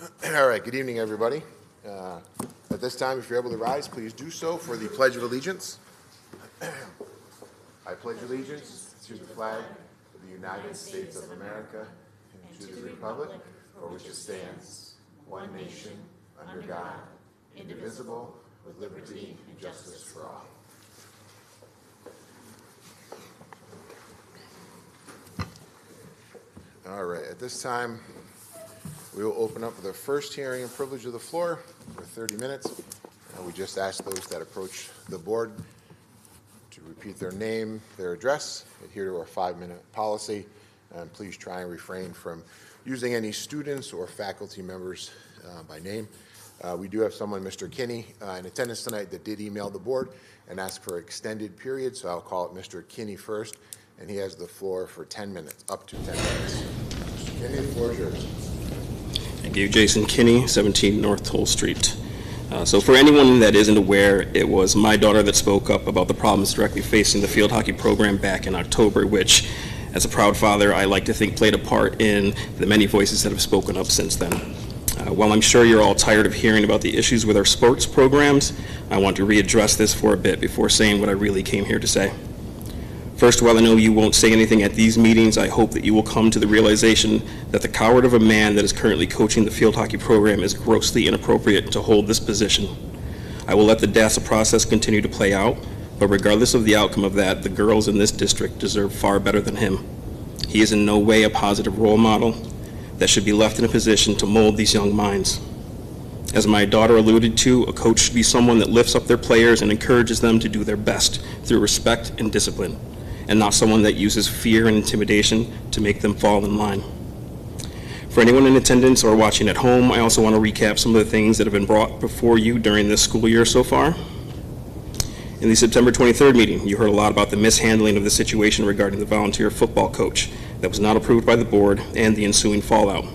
All right, good evening, everybody. At this time, if you're able to rise, please do so for the Pledge of Allegiance. I pledge allegiance to the flag of the United States of America and to the republic for which it stands, one nation, under God, indivisible, with liberty and justice for all. All right, at this time, we will open up the first hearing and privilege of the floor for 30 minutes. We just ask those that approach the board to repeat their name, their address, adhere to our 5-minute policy, and please try and refrain from using any students or faculty members by name. We do have someone, Mr. Kinney, in attendance tonight that did email the board and ask for extended period, so I'll call it Mr. Kinney first, and he has the floor for 10 minutes, up to 10 minutes. Mr. Kinney, the floor is yours. Thank you. Jason Kinney, 17 North Toll Street. So for anyone that isn't aware, it was my daughter that spoke up about the problems directly facing the field hockey program back in October, which, as a proud father, I like to think played a part in the many voices that have spoken up since then. While I'm sure you're all tired of hearing about the issues with our sports programs, I want to readdress this for a bit before saying what I really came here to say. First, while I know you won't say anything at these meetings, I hope that you will come to the realization that the coward of a man that is currently coaching the field hockey program is grossly inappropriate to hold this position. I will let the DASA process continue to play out, but regardless of the outcome of that, the girls in this district deserve far better than him. He is in no way a positive role model that should be left in a position to mold these young minds. As my daughter alluded to, a coach should be someone that lifts up their players and encourages them to do their best through respect and discipline, and not someone that uses fear and intimidation to make them fall in line. For anyone in attendance or watching at home, I also want to recap some of the things that have been brought before you during this school year so far. In the September 23rd meeting, you heard a lot about the mishandling of the situation regarding the volunteer football coach that was not approved by the board and the ensuing fallout.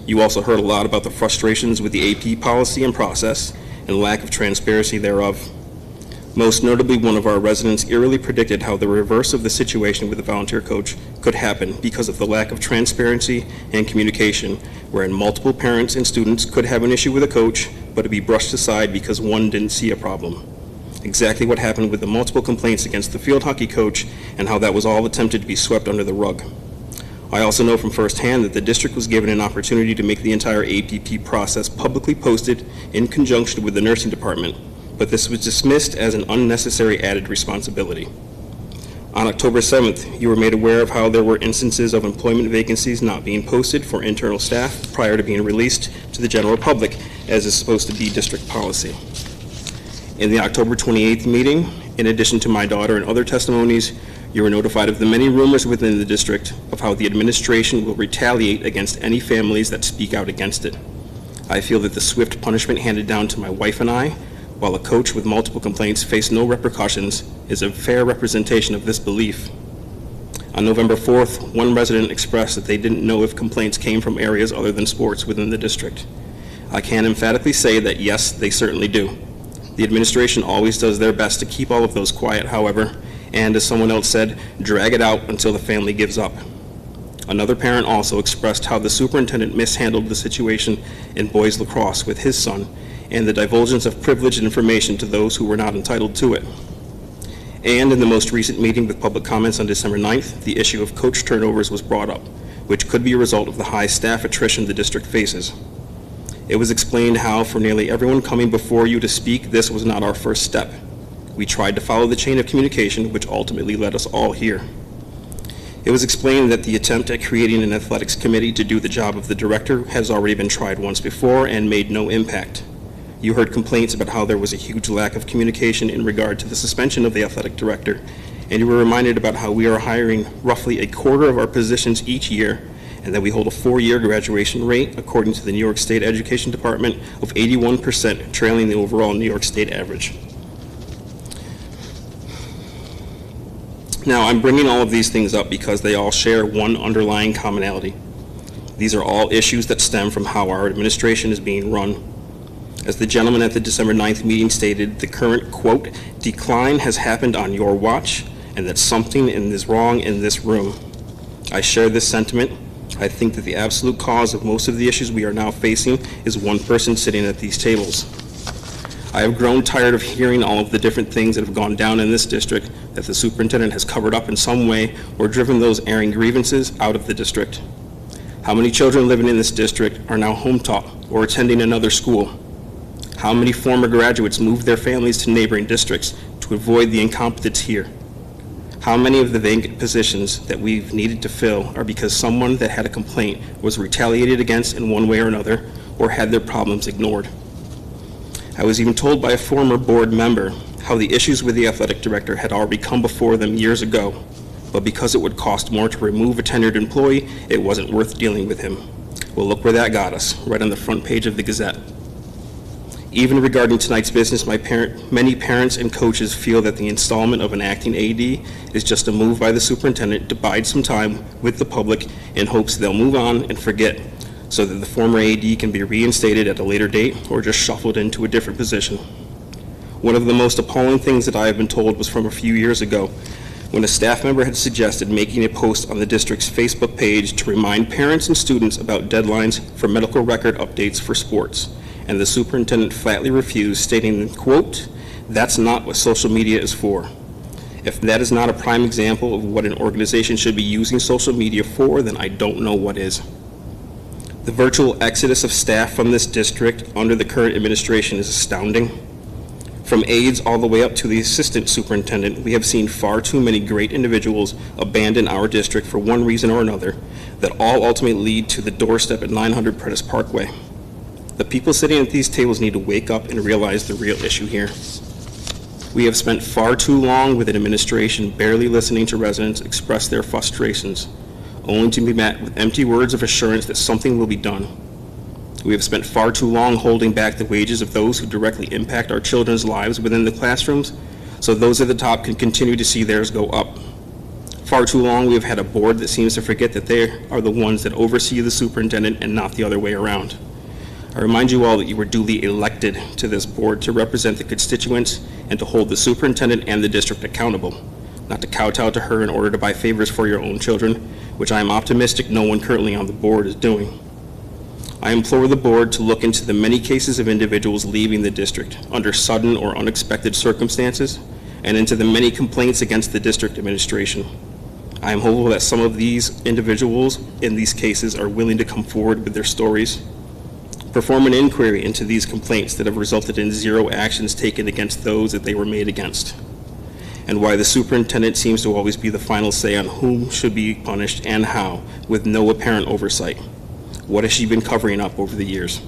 You also heard a lot about the frustrations with the AP policy and process and lack of transparency thereof. Most notably, one of our residents eerily predicted how the reverse of the situation with the volunteer coach could happen because of the lack of transparency and communication, wherein multiple parents and students could have an issue with a coach, but it'd be brushed aside because one didn't see a problem. Exactly what happened with the multiple complaints against the field hockey coach and how that was all attempted to be swept under the rug. I also know from firsthand that the district was given an opportunity to make the entire APP process publicly posted in conjunction with the nursing department, but this was dismissed as an unnecessary added responsibility. On October 7th, you were made aware of how there were instances of employment vacancies not being posted for internal staff prior to being released to the general public, as is supposed to be district policy. In the October 28th meeting, in addition to my daughter and other testimonies, you were notified of the many rumors within the district of how the administration will retaliate against any families that speak out against it. I feel that the swift punishment handed down to my wife and I, while a coach with multiple complaints faced no repercussions, is a fair representation of this belief. On November 4th, one resident expressed that they didn't know if complaints came from areas other than sports within the district. I can emphatically say that yes, they certainly do. The administration always does their best to keep all of those quiet, however, and as someone else said, drag it out until the family gives up. Another parent also expressed how the superintendent mishandled the situation in boys lacrosse with his son and the divulgence of privileged information to those who were not entitled to it. And in the most recent meeting with public comments on December 9th, the issue of coach turnovers was brought up, which could be a result of the high staff attrition the district faces. It was explained how, for nearly everyone coming before you to speak, this was not our first step. We tried to follow the chain of communication, which ultimately led us all here. It was explained that the attempt at creating an athletics committee to do the job of the director has already been tried once before and made no impact. You heard complaints about how there was a huge lack of communication in regard to the suspension of the athletic director, and you were reminded about how we are hiring roughly a quarter of our positions each year, and that we hold a 4-year graduation rate, according to the New York State Education Department, of 81%, trailing the overall New York State average. Now, I'm bringing all of these things up because they all share one underlying commonality. These are all issues that stem from how our administration is being run. As the gentleman at the December 9th meeting stated, the current, quote, decline has happened on your watch, and that something is wrong in this room. I share this sentiment. I think that the absolute cause of most of the issues we are now facing is one person sitting at these tables. I have grown tired of hearing all of the different things that have gone down in this district that the superintendent has covered up in some way or driven those airing grievances out of the district. How many children living in this district are now home taught or attending another school? How many former graduates moved their families to neighboring districts to avoid the incompetence here? How many of the vacant positions that we've needed to fill are because someone that had a complaint was retaliated against in one way or another or had their problems ignored? I was even told by a former board member how the issues with the athletic director had already come before them years ago, but because it would cost more to remove a tenured employee, it wasn't worth dealing with him. Well, look where that got us, right on the front page of the Gazette. Even regarding tonight's business, many parents and coaches feel that the installment of an acting AD is just a move by the superintendent to bide some time with the public in hopes they'll move on and forget, so that the former AD can be reinstated at a later date or just shuffled into a different position. One of the most appalling things that I have been told was from a few years ago, when a staff member had suggested making a post on the district's Facebook page to remind parents and students about deadlines for medical record updates for sports, and the superintendent flatly refused, stating, quote, "That's not what social media is for." If that is not a prime example of what an organization should be using social media for, then I don't know what is. The virtual exodus of staff from this district under the current administration is astounding. From aides all the way up to the assistant superintendent, we have seen far too many great individuals abandon our district for one reason or another, that all ultimately lead to the doorstep at 900 Prentice Parkway. The people sitting at these tables need to wake up and realize the real issue here. We have spent far too long with an administration barely listening to residents express their frustrations, only to be met with empty words of assurance that something will be done. We have spent far too long holding back the wages of those who directly impact our children's lives within the classrooms, so those at the top can continue to see theirs go up. Far too long we have had a board that seems to forget that they are the ones that oversee the superintendent and not the other way around. I remind you all that you were duly elected to this board to represent the constituents and to hold the superintendent and the district accountable, not to kowtow to her in order to buy favors for your own children, which I am optimistic no one currently on the board is doing. I implore the board to look into the many cases of individuals leaving the district under sudden or unexpected circumstances, and into the many complaints against the district administration. I am hopeful that some of these individuals in these cases are willing to come forward with their stories. Perform an inquiry into these complaints that have resulted in zero actions taken against those that they were made against, and why the superintendent seems to always be the final say on whom should be punished and how, with no apparent oversight. What has she been covering up over the years?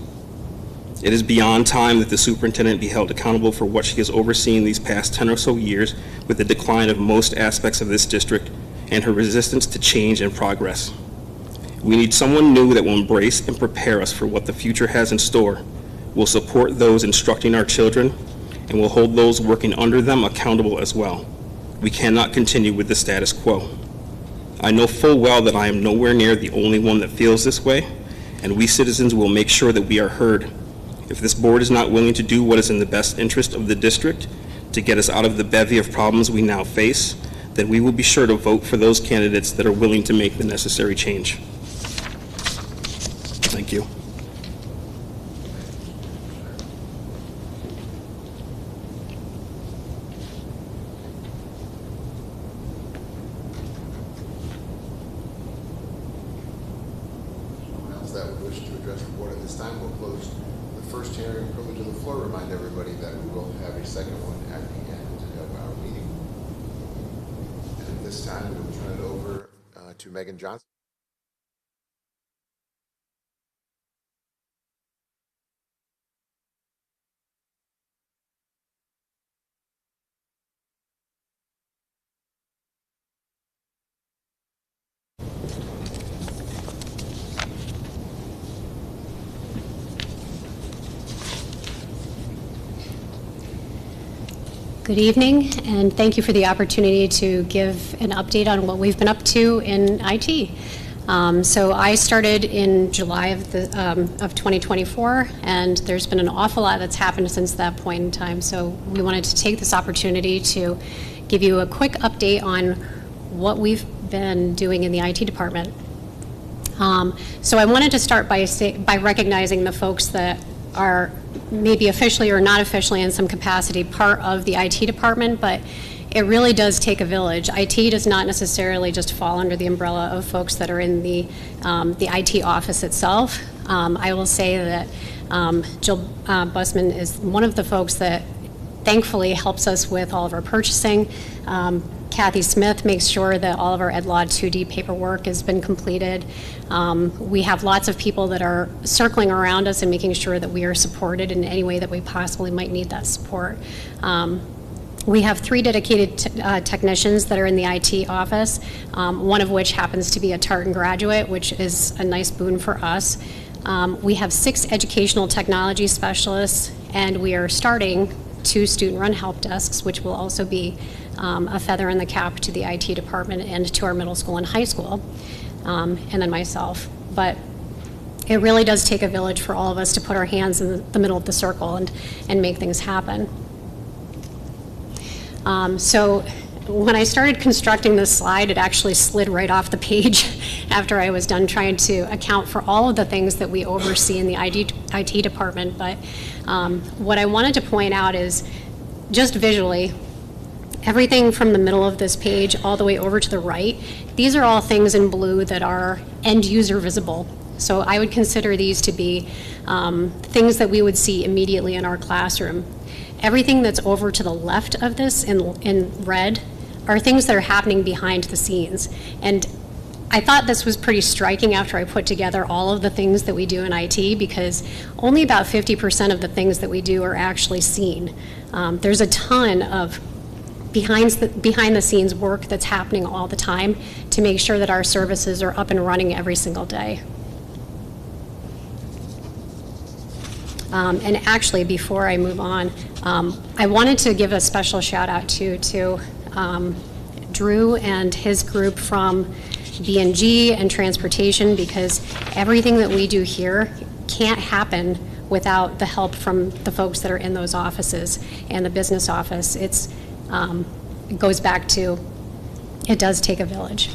It is beyond time that the superintendent be held accountable for what she has overseen these past 10 or so years with the decline of most aspects of this district and her resistance to change and progress. We need someone new that will embrace and prepare us for what the future has in store, will support those instructing our children, and will hold those working under them accountable as well. We cannot continue with the status quo. I know full well that I am nowhere near the only one that feels this way, and we citizens will make sure that we are heard. If this board is not willing to do what is in the best interest of the district to get us out of the bevy of problems we now face, then we will be sure to vote for those candidates that are willing to make the necessary change. Thank you. Anyone else that would wish to address the board at this time, we'll close the first hearing privilege of the floor. Remind everybody that we will have a second one at the end of our meeting. And at this time, we will turn it over to Megan Johnson. Good evening, and thank you for the opportunity to give an update on what we've been up to in IT. So I started in July of 2024, and there's been an awful lot that's happened since that point in time. So we wanted to take this opportunity to give you a quick update on what we've been doing in the IT department. So I wanted to start by recognizing the folks that are maybe officially or not officially in some capacity part of the IT department, but it really does take a village. IT does not necessarily just fall under the umbrella of folks that are in the IT office itself. I will say that Jill Busman is one of the folks that thankfully helps us with all of our purchasing. Kathy Smith makes sure that all of our EdLaw 2D paperwork has been completed. We have lots of people that are circling around us and making sure that we are supported in any way that we possibly might need that support. We have 3 dedicated technicians that are in the IT office, one of which happens to be a Tartan graduate, which is a nice boon for us. We have 6 educational technology specialists, and we are starting 2 student-run help desks, which will also be a feather in the cap to the IT department and to our middle school and high school, and then myself. But it really does take a village for all of us to put our hands in the middle of the circle and make things happen. So when I started constructing this slide, it actually slid right off the page after I was done trying to account for all of the things that we oversee in the IT department. But what I wanted to point out is just visually, everything from the middle of this page all the way over to the right, these are all things in blue that are end user visible. So I would consider these to be things that we would see immediately in our classroom. Everything that's over to the left of this in red are things that are happening behind the scenes. And I thought this was pretty striking after I put together all of the things that we do in IT, because only about 50% of the things that we do are actually seen. There's a ton of behind the scenes work that's happening all the time to make sure that our services are up and running every single day. And actually, before I move on, I wanted to give a special shout out to Drew and his group from B&G and transportation, because everything that we do here can't happen without the help from the folks that are in those offices and the business office. It goes back to, it does take a village.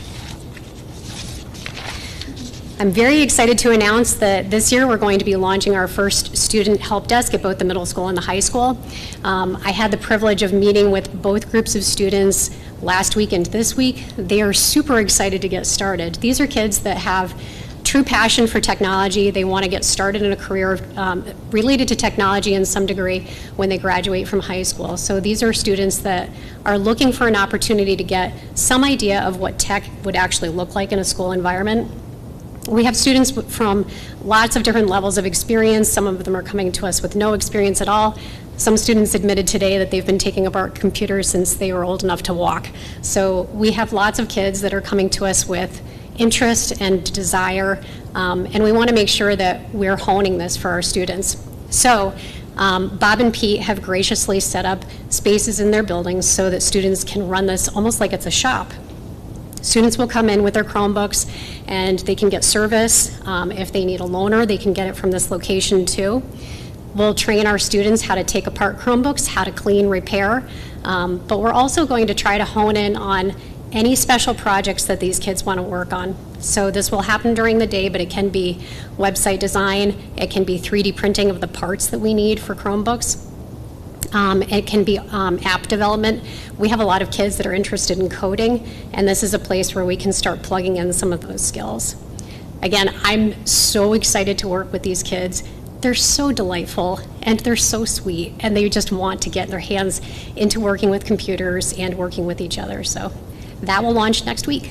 I'm very excited to announce that this year we're going to be launching our first student help desk at both the middle school and the high school. I had the privilege of meeting with both groups of students last week and this week. They are super excited to get started. These are kids that have true passion for technology. They want to get started in a career related to technology in some degree when they graduate from high school. So these are students that are looking for an opportunity to get some idea of what tech would actually look like in a school environment. We have students from lots of different levels of experience. Some of them are coming to us with no experience at all. Some students admitted today that they've been taking apart computers since they were old enough to walk. So we have lots of kids that are coming to us with interest and desire, and we want to make sure that we're honing this for our students. So Bob and Pete have graciously set up spaces in their buildings so that students can run this almost like it's a shop. Students will come in with their Chromebooks and they can get service. If they need a loaner, they can get it from this location too. We'll train our students how to take apart Chromebooks, how to clean, repair, but we're also going to try to hone in on any special projects that these kids want to work on. So this will happen during the day, but it can be website design, it can be 3D printing of the parts that we need for Chromebooks. It can be app development. We have a lot of kids that are interested in coding, and this is a place where we can start plugging in some of those skills. Again, I'm so excited to work with these kids. They're so delightful, and they're so sweet, and they just want to get their hands into working with computers and working with each other. So that will launch next week.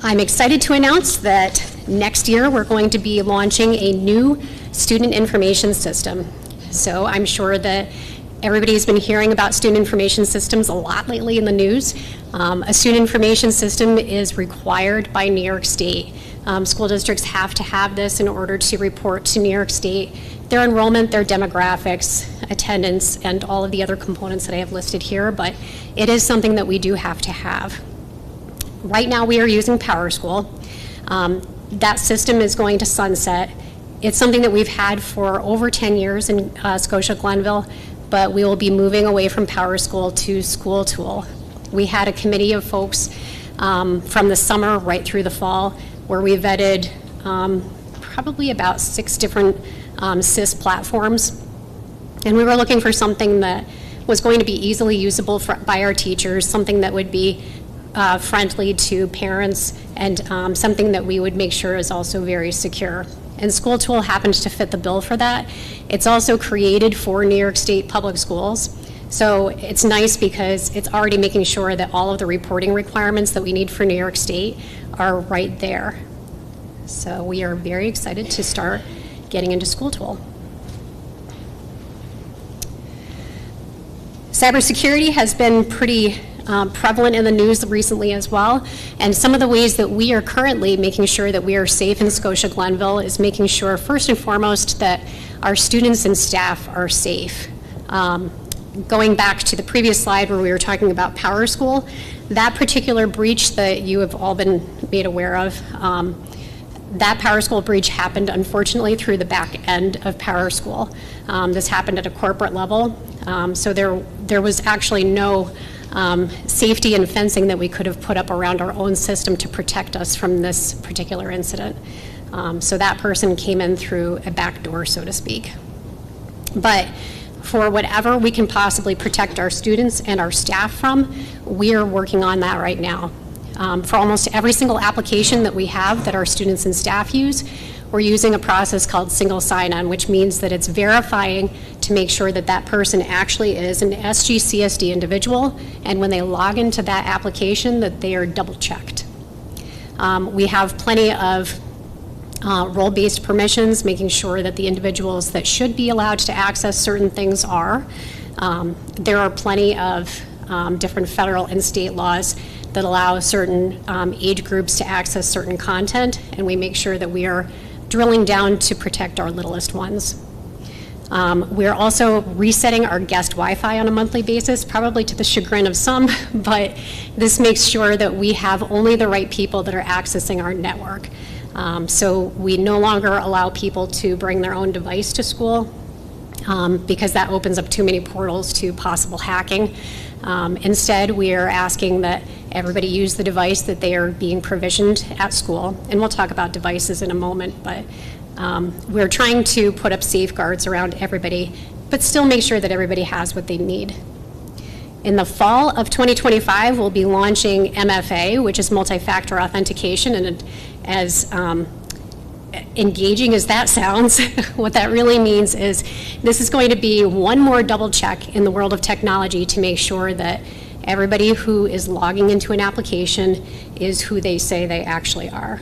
I'm excited to announce that next year we're going to be launching a new student information system. So I'm sure that everybody's been hearing about student information systems a lot lately in the news. A student information system is required by New York State. School districts have to have this in order to report to New York State their enrollment, their demographics, attendance, and all of the other components that I have listed here, but it is something that we do have to have. Right now we are using PowerSchool. That system is going to sunset. It's something that we've had for over 10 years in Scotia-Glenville, but we will be moving away from PowerSchool to School Tool. We had a committee of folks from the summer right through the fall, where we vetted probably about 6 different SIS platforms. And we were looking for something that was going to be easily usable by our teachers, something that would be friendly to parents, and something that we would make sure is also very secure. And School Tool happens to fit the bill for that. It's also created for New York State public schools. So it's nice because it's already making sure that all of the reporting requirements that we need for New York State are right there. So we are very excited to start getting into School Tool. Cybersecurity has been pretty prevalent in the news recently as well, and some of the ways that we are currently making sure that we are safe in Scotia-Glenville is making sure, first and foremost, that our students and staff are safe. Going back to the previous slide where we were talking about Power School, that particular breach that you have all been made aware of, that Power School breach happened, unfortunately, through the back end of Power School. This happened at a corporate level, so there was actually no safety and fencing that we could have put up around our own system to protect us from this particular incident. So that person came in through a back door, so to speak. But for whatever we can possibly protect our students and our staff from, we are working on that right now. For almost every single application that we have that our students and staff use, we're using a process called single sign-on, which means that it's verifying to make sure that that person actually is an SGCSD individual, and when they log into that application, that they are double-checked. We have plenty of role-based permissions, making sure that the individuals that should be allowed to access certain things are. There are plenty of different federal and state laws that allow certain age groups to access certain content, and we make sure that we are drilling down to protect our littlest ones. We're also resetting our guest Wi-Fi on a monthly basis, probably to the chagrin of some, but this makes sure that we have only the right people that are accessing our network. So we no longer allow people to bring their own device to school because that opens up too many portals to possible hacking. Instead, we are asking that everybody use the device that they are being provisioned at school, and we'll talk about devices in a moment, but we're trying to put up safeguards around everybody, but still make sure that everybody has what they need. In the fall of 2025, we'll be launching MFA, which is multi-factor authentication, and as engaging as that sounds, what that really means is this is going to be one more double check in the world of technology to make sure that everybody who is logging into an application is who they say they actually are.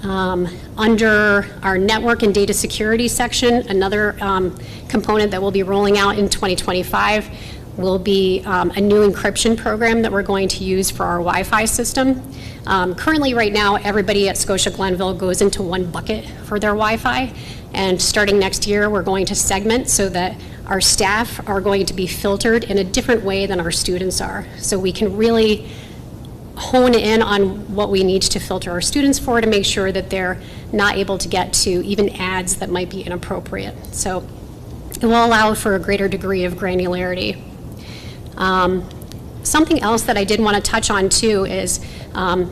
Under our network and data security section, another component that we'll be rolling out in 2025 will be a new encryption program that we're going to use for our Wi-Fi system. Currently, right now, everybody at Scotia-Glenville goes into one bucket for their Wi-Fi, and starting next year, we're going to segment so that our staff are going to be filtered in a different way than our students are. So we can really hone in on what we need to filter our students for to make sure that they're not able to get to even ads that might be inappropriate. So it will allow for a greater degree of granularity. Something else that I did want to touch on too is,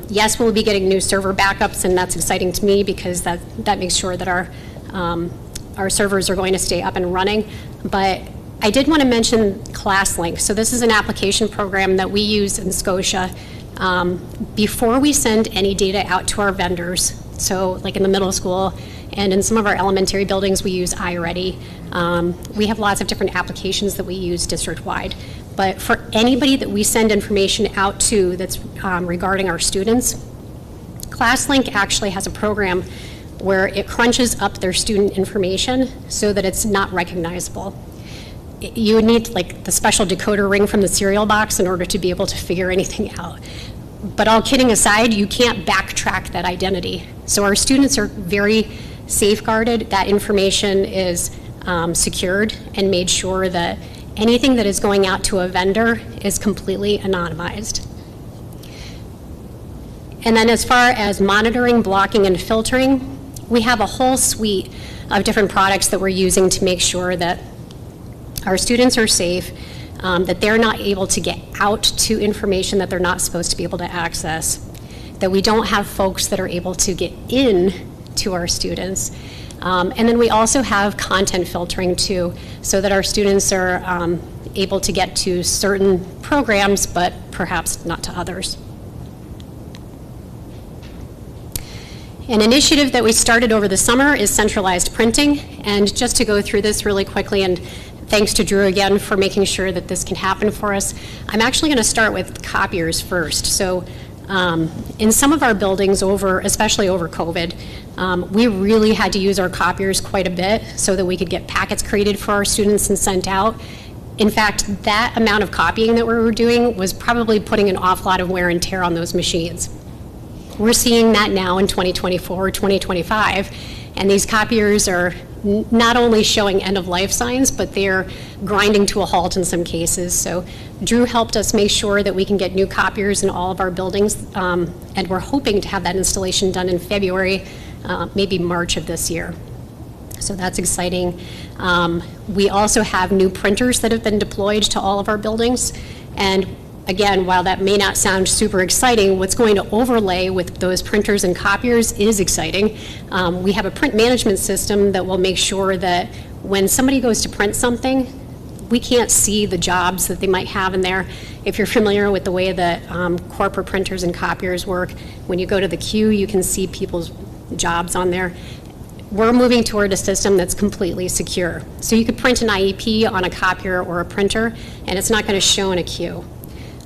yes, we'll be getting new server backups, and that's exciting to me because that makes sure that our servers are going to stay up and running. But I did want to mention ClassLink. So this is an application program that we use in Scotia before we send any data out to our vendors. So like in the middle school and in some of our elementary buildings, we use iReady. We have lots of different applications that we use district-wide. But for anybody that we send information out to that's regarding our students, ClassLink actually has a program where it crunches up their student information so that it's not recognizable. You would need like the special decoder ring from the cereal box in order to be able to figure anything out. But all kidding aside, you can't backtrack that identity. So our students are very safeguarded. That information is secured and made sure that anything that is going out to a vendor is completely anonymized. And then as far as monitoring, blocking, and filtering, we have a whole suite of different products that we're using to make sure that our students are safe, that they're not able to get out to information that they're not supposed to be able to access, that we don't have folks that are able to get in to our students. And then we also have content filtering too, so that our students are able to get to certain programs, but perhaps not to others. An initiative that we started over the summer is centralized printing. And just to go through this really quickly, and thanks to Drew again for making sure that this can happen for us, I'm actually going to start with copiers first. So in some of our buildings, especially over COVID, we really had to use our copiers quite a bit so that we could get packets created for our students and sent out. In fact, that amount of copying that we were doing was probably putting an awful lot of wear and tear on those machines. We're seeing that now in 2024, 2025, and these copiers are not only showing end-of-life signs, but they're grinding to a halt in some cases. So Drew helped us make sure that we can get new copiers in all of our buildings, and we're hoping to have that installation done in February, maybe March of this year. So that's exciting. We also have new printers that have been deployed to all of our buildings, and again, while that may not sound super exciting, what's going to overlay with those printers and copiers is exciting. We have a print management system that will make sure that when somebody goes to print something, we can't see the jobs that they might have in there. If you're familiar with the way that corporate printers and copiers work, when you go to the queue, you can see people's jobs on there. We're moving toward a system that's completely secure. So you could print an IEP on a copier or a printer, and it's not going to show in a queue.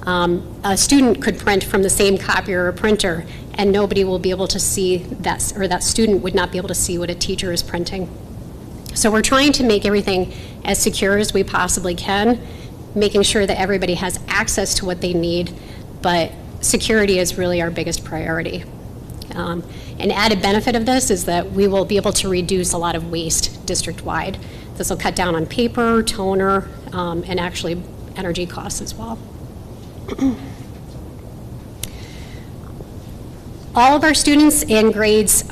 A student could print from the same copier or printer, and nobody will be able to see that, or that student would not be able to see what a teacher is printing. So we're trying to make everything as secure as we possibly can, making sure that everybody has access to what they need, but security is really our biggest priority. An added benefit of this is that we will be able to reduce a lot of waste district-wide. This will cut down on paper, toner, and actually energy costs as well. All of our students in grades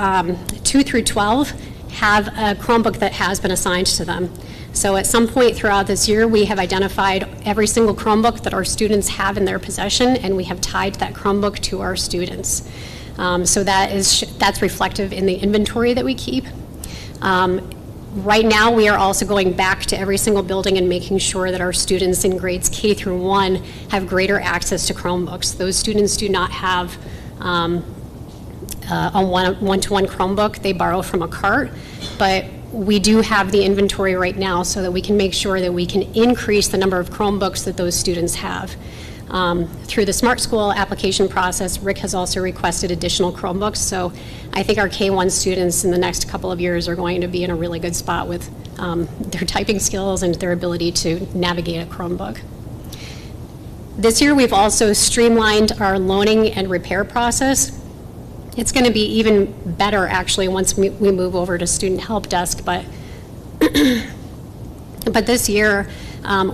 2 through 12 have a Chromebook that has been assigned to them. So at some point throughout this year, we have identified every single Chromebook that our students have in their possession, and we have tied that Chromebook to our students. So that's reflective in the inventory that we keep. Right now, we are also going back to every single building and making sure that our students in grades K through 1 have greater access to Chromebooks. Those students do not have a one-to-one Chromebook. They borrow from a cart, but we do have the inventory right now so that we can make sure that we can increase the number of Chromebooks that those students have. Through the Smart School application process, Rick has also requested additional Chromebooks, so I think our K-1 students in the next couple of years are going to be in a really good spot with their typing skills and their ability to navigate a Chromebook. This year we've also streamlined our loaning and repair process. It's going to be even better actually once we move over to student help desk, but this year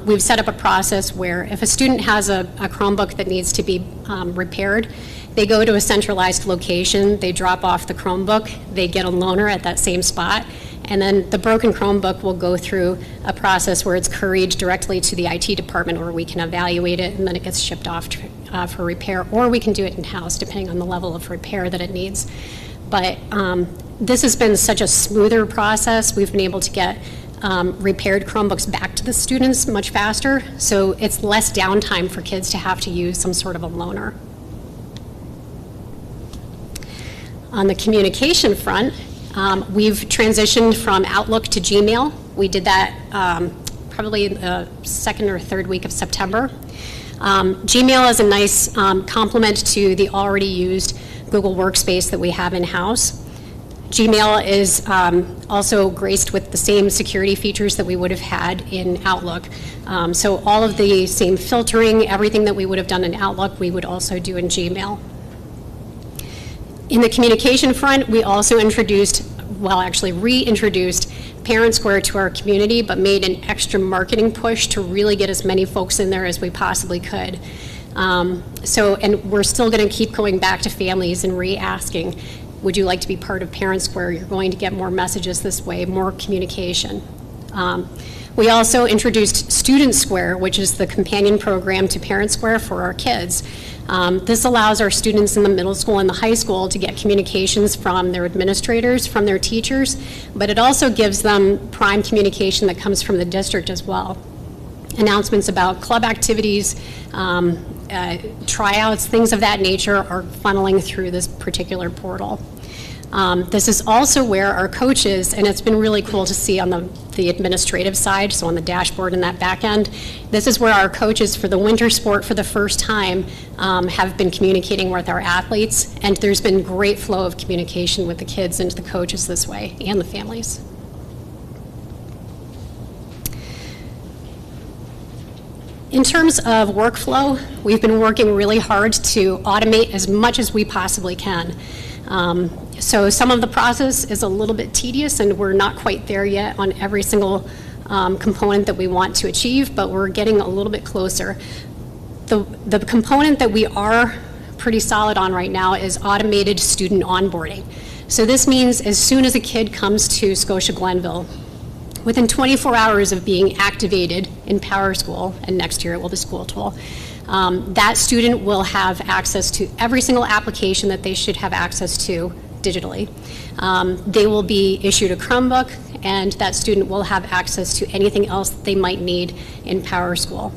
we've set up a process where if a student has a Chromebook that needs to be repaired, they go to a centralized location, they drop off the Chromebook, they get a loaner at that same spot, and then the broken Chromebook will go through a process where it's couried directly to the IT department where we can evaluate it, and then it gets shipped off for repair, or we can do it in-house depending on the level of repair that it needs. But this has been such a smoother process. We've been able to get repaired Chromebooks back to the students much faster, so it's less downtime for kids to have to use some sort of a loaner. On the communication front, we've transitioned from Outlook to Gmail. We did that probably the second or third week of September. Gmail is a nice complement to the already used Google Workspace that we have in-house. Gmail is also graced with the same security features that we would have had in Outlook. So all of the same filtering, everything that we would have done in Outlook, we would also do in Gmail. In the communication front, we also reintroduced Parent Square to our community, but made an extra marketing push to really get as many folks in there as we possibly could. And we're still going to keep going back to families and re-asking, would you like to be part of Parent Square? You're going to get more messages this way, more communication. We also introduced Student Square, which is the companion program to Parent Square for our kids. This allows our students in the middle school and the high school to get communications from their administrators, from their teachers, but it also gives them prime communication that comes from the district as well. Announcements about club activities, tryouts, things of that nature are funneling through this particular portal. This is also where our coaches, and it's been really cool to see on the administrative side, so on the dashboard and that back end, this is where our coaches for the winter sport for the first time have been communicating with our athletes, and there's been great flow of communication with the kids and the coaches this way, and the families. In terms of workflow, we've been working really hard to automate as much as we possibly can. So some of the process is a little bit tedious, and we're not quite there yet on every single component that we want to achieve, but we're getting a little bit closer. The component that we are pretty solid on right now is automated student onboarding. So this means as soon as a kid comes to Scotia-Glenville, within 24 hours of being activated in Power School, and next year it will be School Tool, that student will have access to every single application that they should have access to digitally. They will be issued a Chromebook, and that student will have access to anything else that they might need in Power School.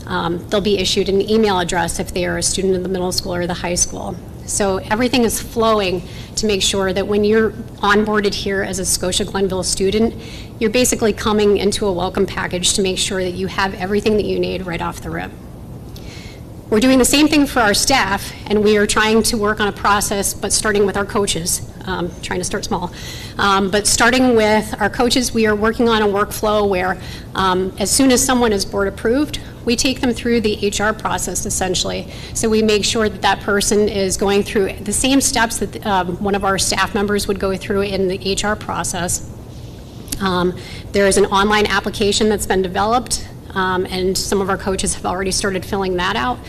They'll be issued an email address if they are a student in the middle school or the high school. So everything is flowing to make sure that when you're onboarded here as a Scotia-Glenville student, you're basically coming into a welcome package to make sure that you have everything that you need right off the rip. We're doing the same thing for our staff, and we are trying to work on a process, but starting with our coaches, trying to start small. But starting with our coaches, we are working on a workflow where as soon as someone is board approved, we take them through the HR process essentially. So we make sure that that person is going through the same steps that one of our staff members would go through in the HR process. There is an online application that's been developed, and some of our coaches have already started filling that out.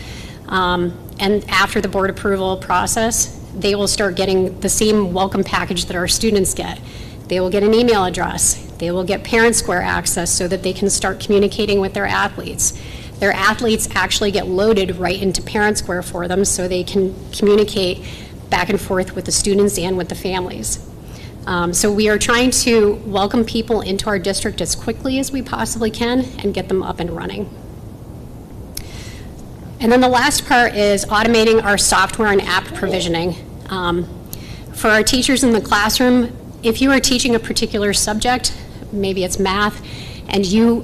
And after the board approval process, they will start getting the same welcome package that our students get. They will get an email address. They will get Parent Square access so that they can start communicating with their athletes. Their athletes actually get loaded right into Parent Square for them so they can communicate back and forth with the students and with the families. So we are trying to welcome people into our district as quickly as we possibly can and get them up and running. And then the last part is automating our software and app provisioning. For our teachers in the classroom, if you are teaching a particular subject, maybe it's math, and you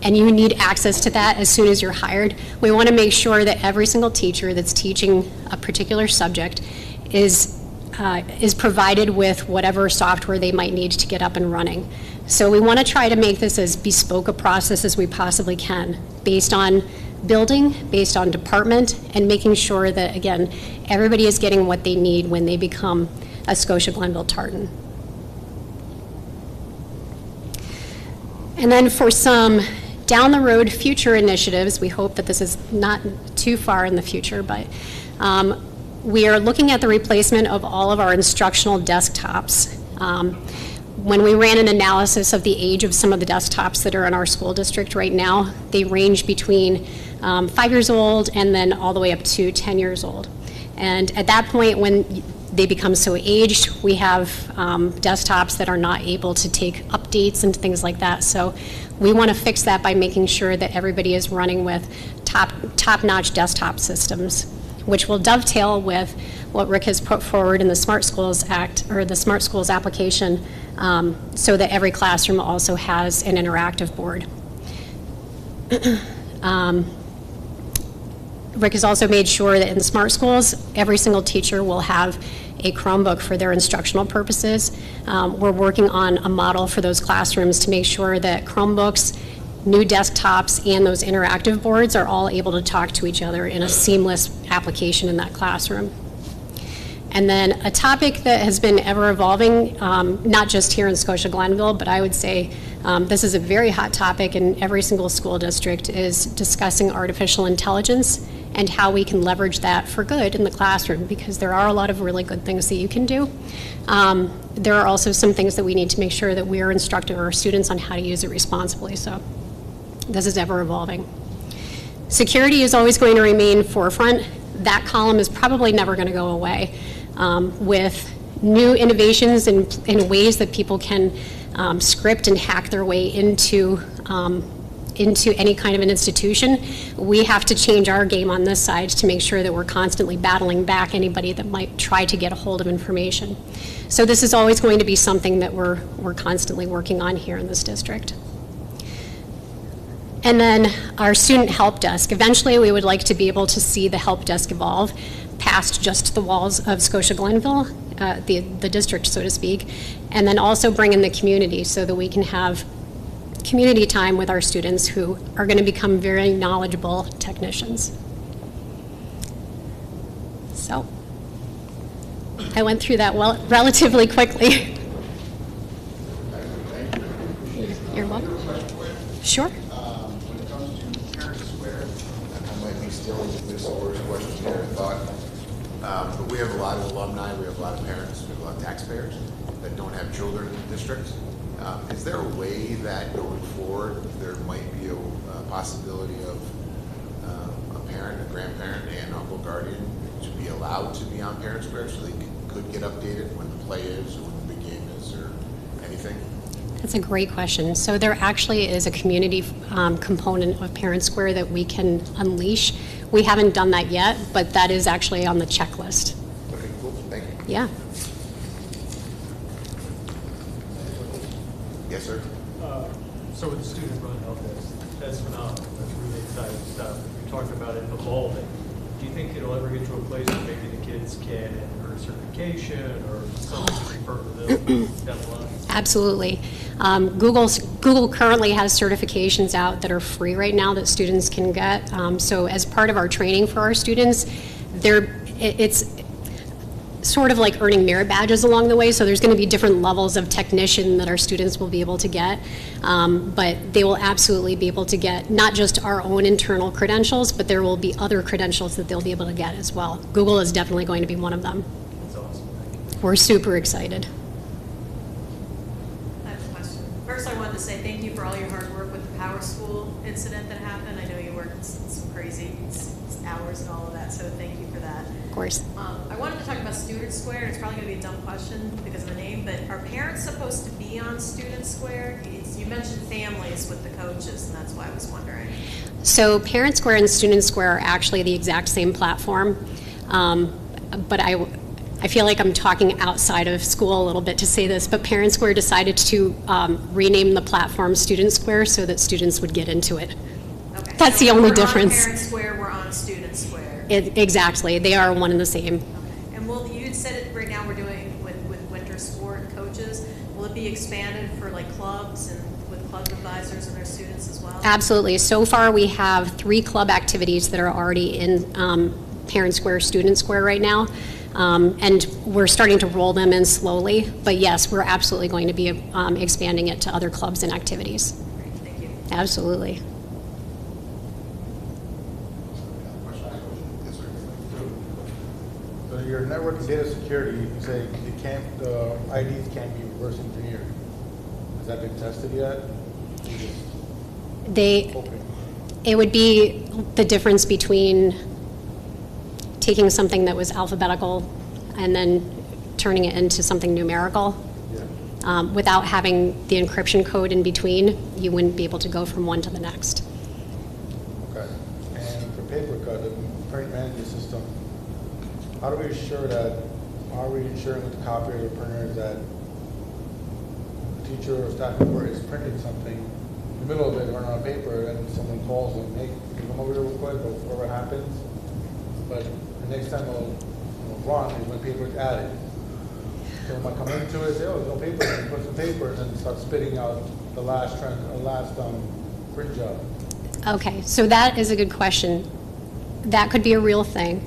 need access to that as soon as you're hired, we want to make sure that every single teacher that's teaching a particular subject is provided with whatever software they might need to get up and running. So we want to try to make this as bespoke a process as we possibly can, based on building, based on department, and making sure that, again, everybody is getting what they need when they become a Scotia-Glenville Tartan. And then for some down the road future initiatives, we hope that this is not too far in the future, but we are looking at the replacement of all of our instructional desktops. When we ran an analysis of the age of some of the desktops that are in our school district right now, they range between 5 years old and then all the way up to 10 years old. And at that point, when they become so aged, we have desktops that are not able to take updates and things like that. So we want to fix that by making sure that everybody is running with top-notch desktop systems, which will dovetail with what Rick has put forward in the Smart Schools Act, or the Smart Schools application, so that every classroom also has an interactive board. Rick has also made sure that in the Smart Schools, every single teacher will have a Chromebook for their instructional purposes. We're working on a model for those classrooms to make sure that Chromebooks, new desktops, and those interactive boards are all able to talk to each other in a seamless application in that classroom. And then a topic that has been ever evolving, not just here in Scotia-Glenville, but I would say this is a very hot topic in every single school district, is discussing artificial intelligence and how we can leverage that for good in the classroom, because there are a lot of really good things that you can do. There are also some things that we need to make sure that we are instructing our students on how to use it responsibly. So this is ever evolving. Security is always going to remain forefront. That column is probably never going to go away. With new innovations in ways that people can script and hack their way into any kind of an institution, we have to change our game on this side to make sure that we're constantly battling back anybody that might try to get a hold of information. So this is always going to be something that we're constantly working on here in this district. And then our student help desk. Eventually, we would like to be able to see the help desk evolve past just the walls of Scotia-Glenville, the district, so to speak, and then also bring in the community so that we can have community time with our students who are going to become very knowledgeable technicians. So I went through that relatively quickly. You're welcome. Sure. When it comes to Parent Square, I might be stealing Ms. Orr's question here, I thought. But we have a lot of alumni, we have a lot of parents, we have a lot of taxpayers that don't have children in the district. Is there a way that going forward there might be a possibility of a parent, a grandparent, and uncle guardian to be allowed to be on Parent Square so they could get updated when the play is or when the big game is or anything? That's a great question. So there actually is a community component of Parent Square that we can unleash. We haven't done that yet, but that is actually on the checklist. Okay, cool. Thank you. Yeah. Yes, sir. So with the student run help desk, that's phenomenal. That's really exciting stuff. You talked about it evolving. Do you think it'll ever get to a place where maybe the kids can earn certification or something to refer to them down the line? Absolutely. Google currently has certifications out that are free right now that students can get. So as part of our training for our students, it's sort of like earning merit badges along the way. So there's going to be different levels of technician that our students will be able to get. But they will absolutely be able to get not just our own internal credentials, but there will be other credentials that they'll be able to get as well. Google is definitely going to be one of them. That's awesome. Thank you. We're super excited. I have a question. First, I wanted to say thank you for all your hard work with the Power School incident that happened. I know you worked some crazy hours and all of that, so thank you for that. Of course. I wanted to talk about Student Square, and it's probably going to be a dumb question because of the name, but are parents supposed to be on Student Square? You mentioned families with the coaches, and that's why I was wondering. So Parent Square and Student Square are actually the exact same platform, but I feel like I'm talking outside of school a little bit to say this, but Parent Square decided to rename the platform Student Square so that students would get into it. Okay. That's So the only we're difference. on Parent Square, we're on Student Square. Exactly. They are one and the same. Okay. And you had said it right now we're doing with winter sport coaches. Will it be expanded for like clubs and with club advisors and their students as well? Absolutely. So far, we have 3 club activities that are already in Parent Square, Student Square right now. And we're starting to roll them in slowly. But yes, we're absolutely going to be expanding it to other clubs and activities. Great, thank you. Absolutely. Yes, sir. So your network and data security, you say the IDs can't be reverse engineered. Has that been tested yet? You're just hoping. It would be the difference between taking something that was alphabetical and then turning it into something numerical. Yeah. Without having the encryption code in between, you wouldn't be able to go from one to the next. Okay. And for paper cut, the print management system, how do we ensure that, are we ensuring with the copier or printer that a teacher or staff member is printing something in the middle of it, running on paper, and someone calls them, hey, can you come over here real quick, or whatever happens? But the next time it'll run is when paper is added. So when I come into it, say, oh, there's no paper, and put some paper, and then start spitting out the last print job. Okay, so that is a good question. That could be a real thing.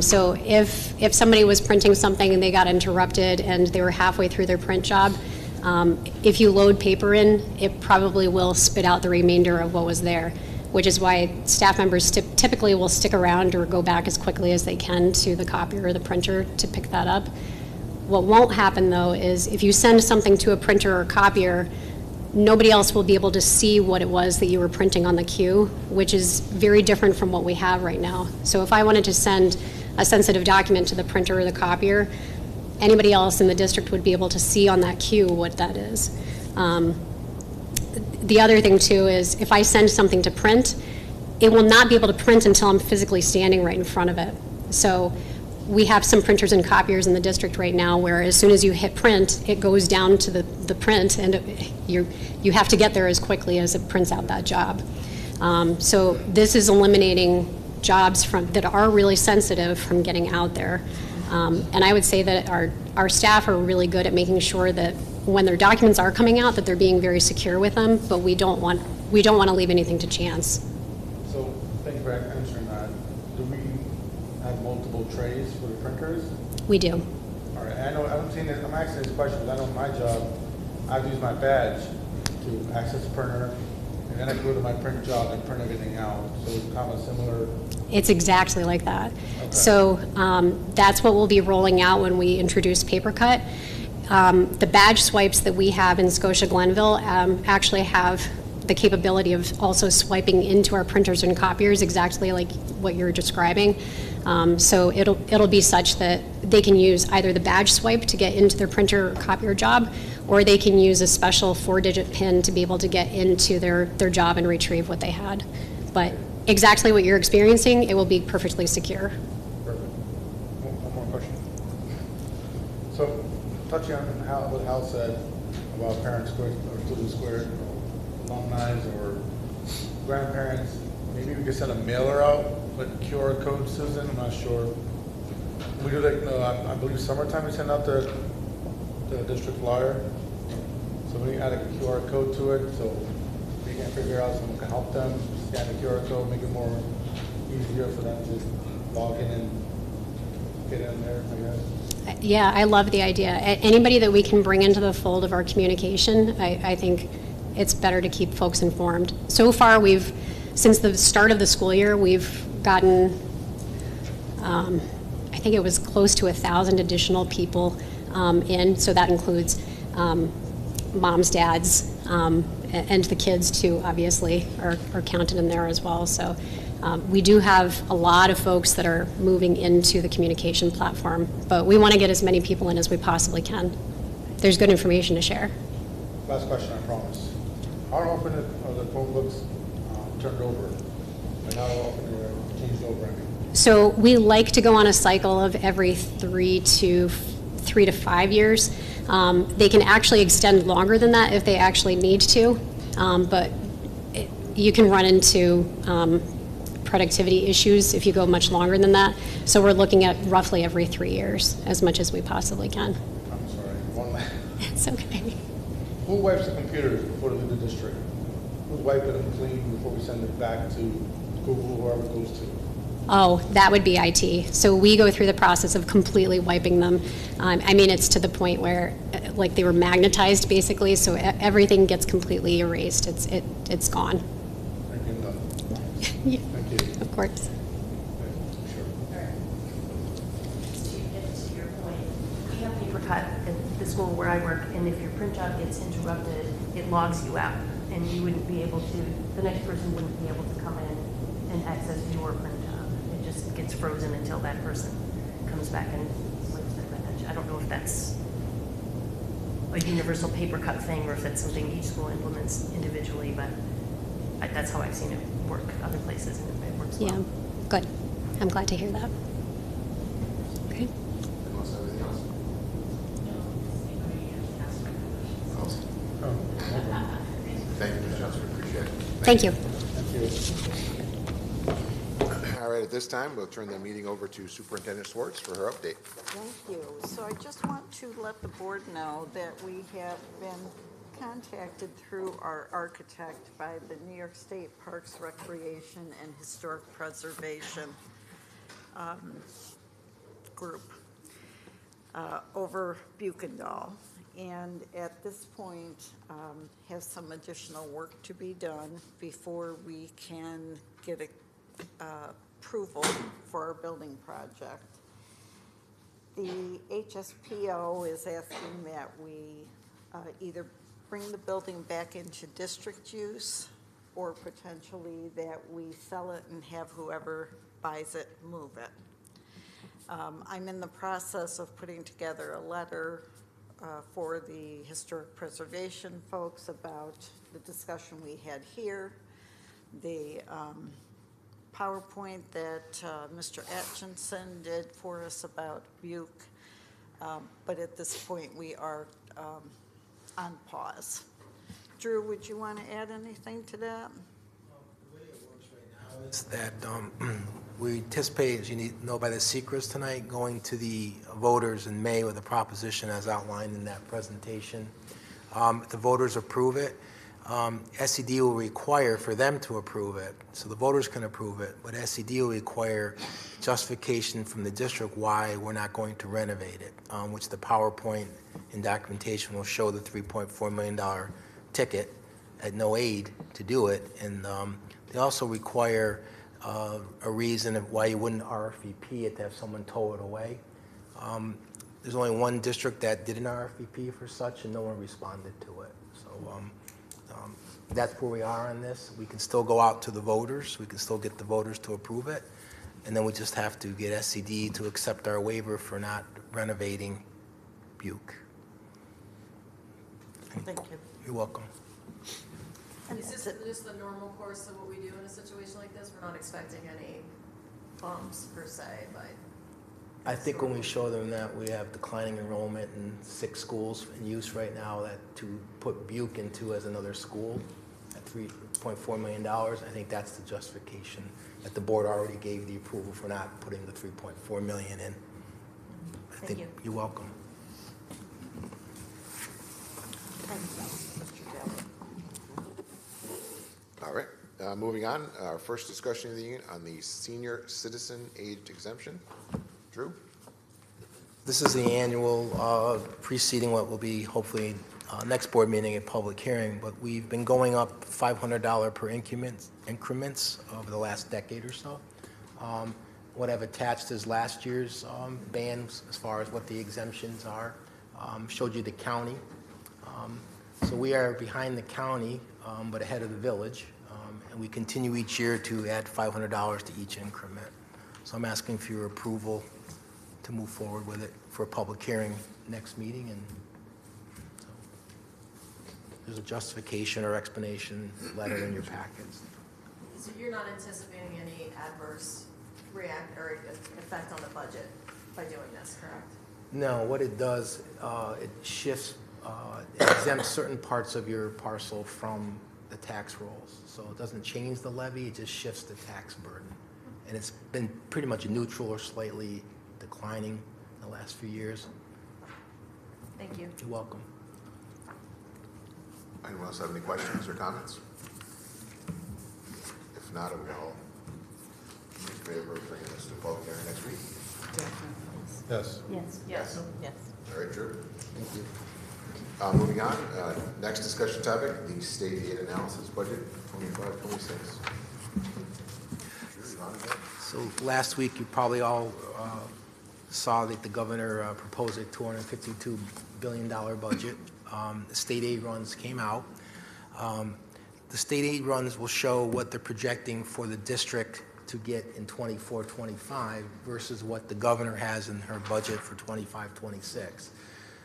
So if somebody was printing something and they got interrupted and they were halfway through their print job, if you load paper in, it probably will spit out the remainder of what was there. which is why staff members typically will stick around or go back as quickly as they can to the copier or the printer to pick that up. What won't happen, though, is if you send something to a printer or copier, nobody else will be able to see what it was that you were printing on the queue, which is very different from what we have right now. So if I wanted to send a sensitive document to the printer or the copier, anybody else in the district would be able to see on that queue what that is. The other thing, too, is if I send something to print, it will not be able to print until I'm physically standing right in front of it. So we have some printers and copiers in the district right now where as soon as you hit print, it goes down to the print, and you have to get there as quickly as it prints out that job. So this is eliminating jobs that are really sensitive from getting out there. And I would say that our staff are really good at making sure that when their documents are coming out, that they're being very secure with them, but we don't want to leave anything to chance. So, thank you for answering that. Do we have multiple trays for the printers? We do. All right, I know, I'm asking this question because I know my job, I have to use my badge to access the printer, and then I go to my print job and print everything out. So it's kind of similar. It's exactly like that. Okay. So that's what we'll be rolling out when we introduce PaperCut. The badge swipes that we have in Scotia-Glenville actually have the capability of also swiping into our printers and copiers exactly like what you're describing. So it'll be such that they can use either the badge swipe to get into their printer or copier job, or they can use a special 4-digit PIN to be able to get into their job and retrieve what they had. But exactly what you're experiencing, it will be perfectly secure. Perfect. One more question. So, touching on what Hal said about parents squared or students squared, alumni or grandparents, maybe we could send a mailer out with QR code, Susan. I'm not sure. We do like I believe summertime we send out the district flyer. So we add a QR code to it, so we can figure out someone can help them scan the QR code, make it more easier for them to log in and get in there, I guess. Yeah, I love the idea. Anybody that we can bring into the fold of our communication, I think it's better to keep folks informed. So far, since the start of the school year, we've gotten, I think it was close to 1,000 additional people in, so that includes moms, dads, and the kids too, obviously, are counted in there as well. So we do have a lot of folks that are moving into the communication platform, but we want to get as many people in as we possibly can. There's good information to share. Last question, I promise. How often are the phone books turned over? And how often are they changed over? I mean? So we like to go on a cycle of every 3 to 5 years. They can actually extend longer than that if they actually need to, but you can run into productivity issues if you go much longer than that. So we're looking at roughly every 3 years, as much as we possibly can. I'm sorry, one last. It's okay. Who wipes the computers before they leave the district? Who's wiping them clean before we send it back to Google, whoever it goes to? Oh, that would be IT. So we go through the process of completely wiping them. I mean, it's to the point where, like, they were magnetized, basically, so everything gets completely erased. It's gone. Thank you. Yeah, Thank you. of course. Sure. To your point, we have PaperCut at the school where I work, and if your print job gets interrupted, it logs you out, and you wouldn't be able to, the next person wouldn't be able to come in and access your print job. It just gets frozen until that person comes back and swipes their badge. I don't know if that's a universal PaperCut thing or if that's something each school implements individually, but that's how I've seen it work other places, and it works well. Yeah, good. I'm glad to hear that. Okay. Anyone else have anything else? Oh, Thank you, Ms. Johnson, appreciate it. Thank you. thank you. All right, at this time, we'll turn the meeting over to Superintendent Swartz for her update. Thank you. So I just want to let the board know that we have been contacted through our architect by the New York State Parks, Recreation, and Historic Preservation group over Buchendall. and at this point has some additional work to be done before we can get approval for our building project. The HSPO is asking that we either bring the building back into district use or potentially that we sell it and have whoever buys it move it. I'm in the process of putting together a letter for the historic preservation folks about the discussion we had here, the PowerPoint that Mr. Atchison did for us about Buke, but at this point we are on pause. Drew, would you want to add anything to that? The way it works right now is that we anticipate, as you know by the secrets tonight, going to the voters in May with a proposition as outlined in that presentation. If the voters approve it, SCD will require for them to approve it, so the voters can approve it, but SCD will require justification from the district why we're not going to renovate it, which the PowerPoint and documentation will show the $3.4 million ticket at no aid to do it, and they also require a reason of why you wouldn't RFP it to have someone tow it away. There's only one district that did an RFP for such, and no one responded to it. So that's where we are on this. We can still go out to the voters. We can still get the voters to approve it, and then we just have to get SCD to accept our waiver for not renovating Buke. Thank you. You're welcome. Is this just the normal course of what we do in a situation like this? We're not expecting any bumps per se, but. I think when we show them that we have declining enrollment in 6 schools in use right now, that to put Buke into as another school at $3.4 million, I think that's the justification that the board already gave the approval for not putting the $3.4 million in. I think you're welcome. All right, moving on. Our first discussion of the evening on the senior citizen aid exemption. Drew? This is the annual preceding what will be hopefully next board meeting, a public hearing, but we've been going up $500 per increments over the last decade or so. What I've attached is last year's bands as far as what the exemptions are. Showed you the county. So we are behind the county, but ahead of the village, and we continue each year to add $500 to each increment. So I'm asking for your approval to move forward with it for a public hearing next meeting, and so there's a justification or explanation letter in your packets. So you're not anticipating any adverse effect on the budget by doing this, correct? No, what it does, it shifts, it exempts certain parts of your parcel from the tax rolls. So it doesn't change the levy, it just shifts the tax burden. And it's been pretty much neutral or slightly declining in the last few years. Thank you. You're welcome. Anyone else have any questions or comments? If not, are we all in favor of bringing this to public hearing next week? Yes. Yes. Yes. Yes. All right, Drew. Thank you. Moving on, next discussion topic, the state aid analysis budget 25-26. So last week, you probably all saw that the governor proposed a $252 billion budget. The state aid runs came out. The state aid runs will show what they're projecting for the district to get in 24-25 versus what the governor has in her budget for 25-26.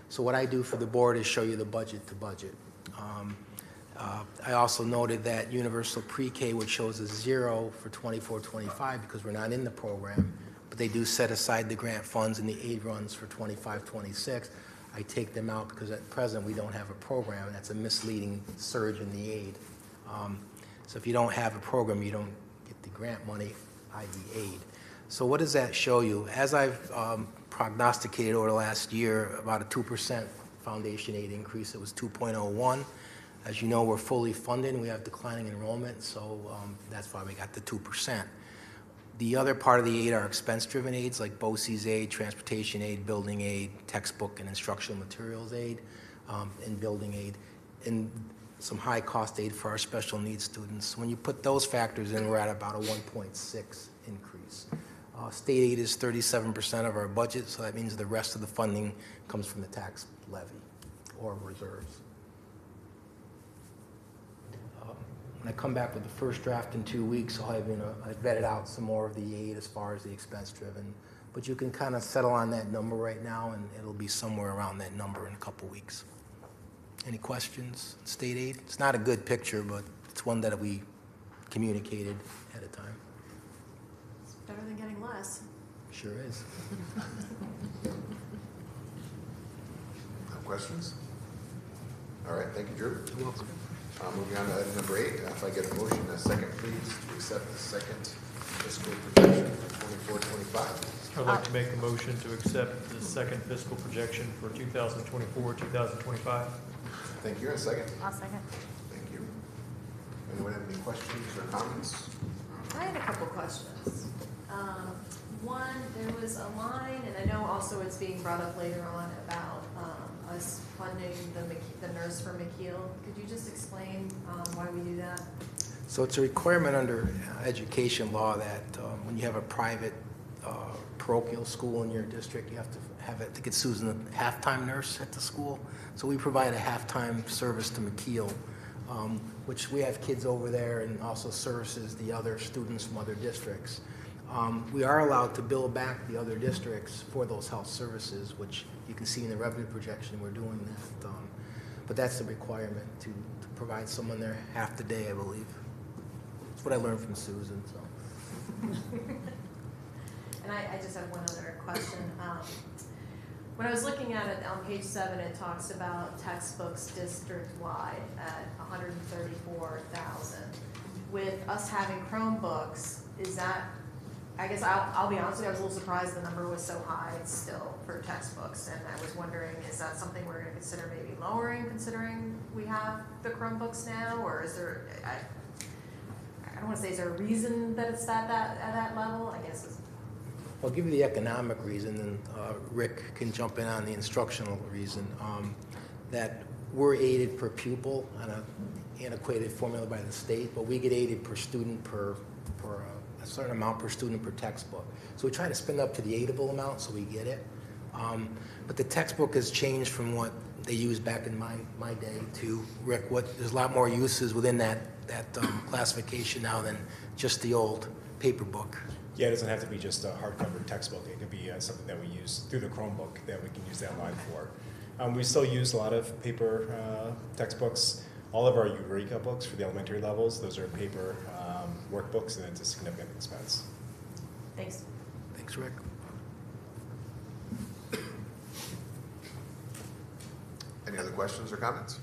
So what I do for the board is show you the budget to budget. I also noted that universal pre-K, which shows a 0 for 24-25 because we're not in the program, but they do set aside the grant funds and the aid runs for 25-26. I take them out because at present we don't have a program, and that's a misleading surge in the aid. So if you don't have a program, you don't get the grant money, i.e. aid. So what does that show you? As I've prognosticated over the last year, about a 2% foundation aid increase. It was 2.01. As you know, we're fully funded and we have declining enrollment, so that's why we got the 2%. The other part of the aid are expense-driven aids like BOCES aid, transportation aid, building aid, textbook and instructional materials aid. in building aid, and some high-cost aid for our special needs students. When you put those factors in, we're at about a 1.6 increase. State aid is 37% of our budget, so that means the rest of the funding comes from the tax levy or reserves. When I come back with the first draft in 2 weeks, I've vetted out some more of the aid as far as the expense driven. But you can kind of settle on that number right now, and it'll be somewhere around that number in a couple weeks. Any questions? State aid? It's not a good picture, but it's one that we communicated at a time. It's better than getting less. Sure is. No questions? All right, thank you, Drew. You're welcome. Moving on to item number 8, if I get a motion, a second, please, to accept the second fiscal projection for 24-25. I'd like to make a motion to accept the second fiscal projection for 2024-2025. Thank you. A second? I'll second. Thank you. Anyone have any questions or comments? I had a couple questions. One, there was a line, and I know also it's being brought up later on about us funding the nurse for McKeel. Could you just explain why we do that? So it's a requirement under education law that when you have a private parochial school in your district, you have to have it, I think it's Susan, a half-time nurse at the school. So we provide a half-time service to McKeel, which we have kids over there and also services the other students from other districts. We are allowed to bill back the other districts for those health services, which you can see in the revenue projection. We're doing that. But that's the requirement to provide someone there half the day, I believe. That's what I learned from Susan. So. And I just have one other question. When I was looking at it on page 7, it talks about textbooks district-wide at $134,000. With us having Chromebooks, is that, I guess I'll be honest with you, I was a little surprised the number was so high still for textbooks, and I was wondering, is that something we're going to consider maybe lowering, considering we have the Chromebooks now, or is there, I don't want to say, is there a reason that it's at that level? I guess it's. I'll give you the economic reason, and Rick can jump in on the instructional reason. That we're aided per pupil on an antiquated formula by the state, but we get aided per student per a certain amount per student per textbook. So we try to spend up to the aidable amount so we get it. But the textbook has changed from what they used back in my day to, Rick, there's a lot more uses within that classification now than just the old paper book. Yeah, it doesn't have to be just a hardcover textbook. It could be something that we use through the Chromebook that we can use that line for. We still use a lot of paper textbooks. All of our Eureka books for the elementary levels, those are paper workbooks, and it's a significant expense. Thanks. Thanks, Rick. Any other questions or comments?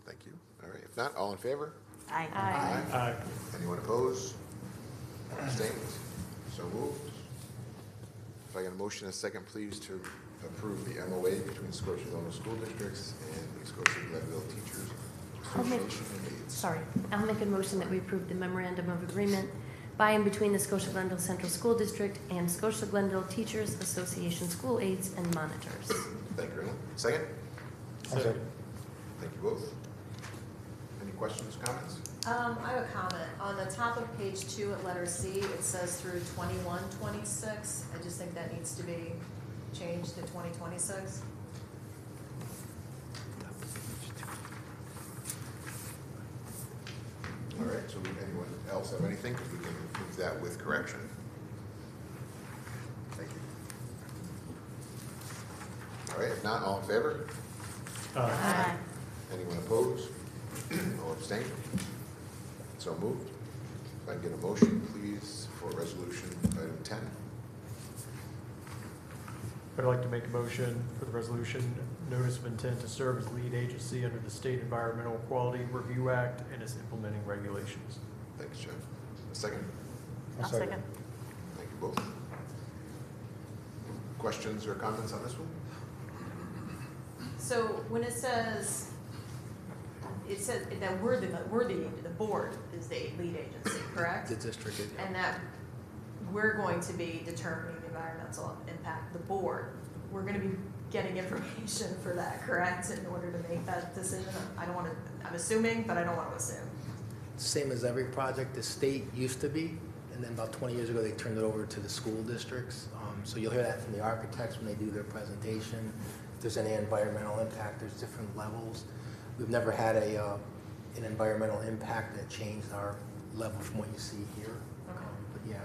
Thank you. All right, if not, all in favor? Aye. Aye. Anyone opposed? Abstained? So moved. If I get a motion, a second, please, to approve the MOA between Scotia-Glenville School Districts and the Scotia-Glenville Teachers Association and aides. Sorry, I'll make a motion that we approve the memorandum of agreement by and between the Scotia-Glenville Central School District and Scotia-Glenville Teachers Association School Aides and Monitors. Thank you, everyone. Second? Second. Thank you both. Any questions, comments? I have a comment. On the top of page 2 at letter C, it says through 21-26. I just think that needs to be changed to 2026. All right, so anyone else have anything? Because we can move that with correction. Thank you. All right, if not, all in favor? Aye. Anyone opposed? Or abstained? So moved. If I can get a motion, please, for resolution item 10. I'd like to make a motion for the resolution, notice of intent to serve as lead agency under the State Environmental Quality Review Act and its implementing regulations. Thanks, Jeff. A second? I'll second. Thank you both. Questions or comments on this one? So when it says that we're the board is the lead agency, correct? The district. And that we're going to be determining the environmental impact, the board. We're going to be getting information for that, correct, in order to make that decision? I don't want to, I'm assuming, but I don't want to assume. Same as every project, the state used to be, and then about 20 years ago, they turned it over to the school districts. So you'll hear that from the architects when they do their presentation. If there's any environmental impact, there's different levels. We've never had an environmental impact that changed our level from what you see here. Okay. But yeah,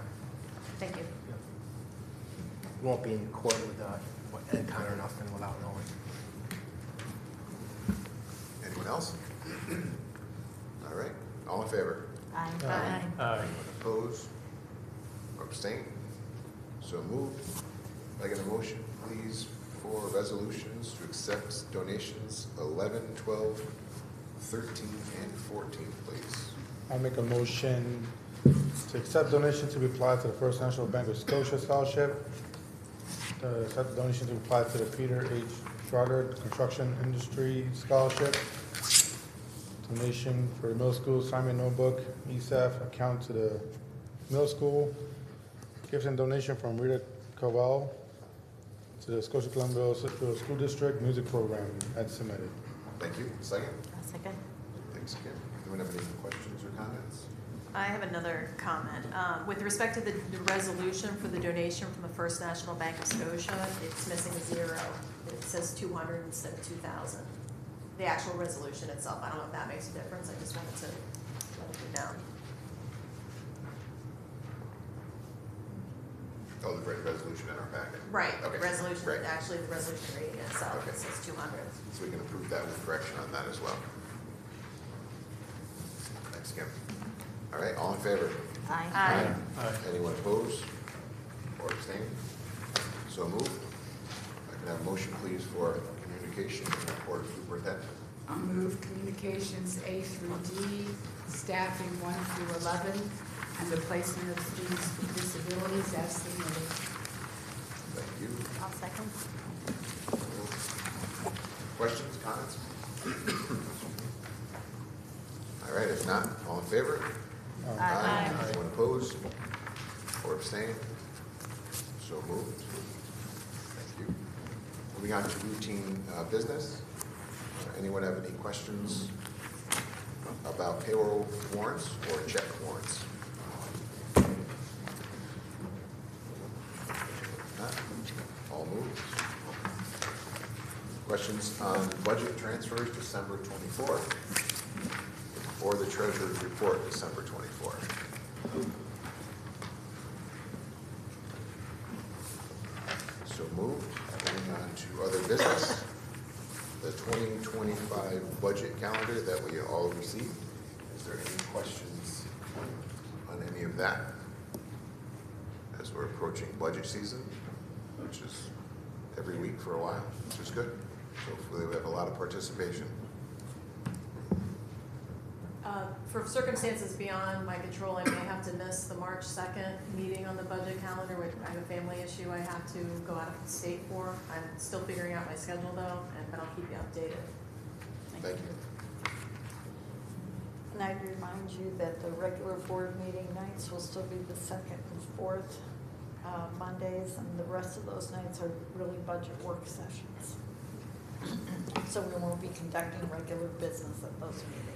Thank you. we won't be in court with NCON or nothing without knowing. Anyone else? All right, all in favor? Aye. Anyone opposed or abstain? So moved. Can I get a motion, please, for resolutions to accept donations 11, 12, 13, and 14, please? I'll make a motion to accept donation to be applied to the First National Bank of Scotia Scholarship. Accept the donation to be applied to the Peter H. Schroeder Construction Industry Scholarship. Donation for the middle school assignment notebook, ESAF account to the middle school. Gift and donation from Rita Cowell to the Scotia-Glenville School District Music Program as submitted. Thank you. Second? Second. Thanks, Kim. Anyone have any questions or comments? I have another comment. With respect to the resolution for the donation from the First National Bank of Scotia, it's missing a zero. It says 200 instead of 2,000. The actual resolution itself, I don't know if that makes a difference. I just wanted to let it be known. Oh, the resolution in our packet. Right, Okay. the resolution, Right. actually the resolution reading itself, Okay. it says 200. So we can approve that with correction on that as well. Thanks, Kim. All right, all in favor? Aye. Anyone opposed or abstain? So moved. I can have a motion, please, for communication and report of superintendent. I'll move communications A through D, staffing 1 through 11, and the placement of students with disabilities as submitted. Thank you. I'll second. Questions, comments? All right, if not, all in favor? Aye. Anyone opposed or abstain? So moved. Thank you. Moving on to routine business. Anyone have any questions about payroll warrants or check warrants? Not? All moved. Questions on budget transfers December 24th or the treasurer's report December 24th? So moved. Moving on to other business. The 2025 budget calendar that we all received. Is there any questions on any of that? As we're approaching budget season, which is every week for a while, which is good. So hopefully we have a lot of participation. For circumstances beyond my control, I may have to miss the March 2nd meeting on the budget calendar. I have a family issue I have to go out of the state for. I'm still figuring out my schedule though, but I'll keep you updated. Thank you. And I'd remind you that the regular board meeting nights will still be the second and fourth Mondays, and the rest of those nights are really budget work sessions. So we won't be conducting regular business at those meetings.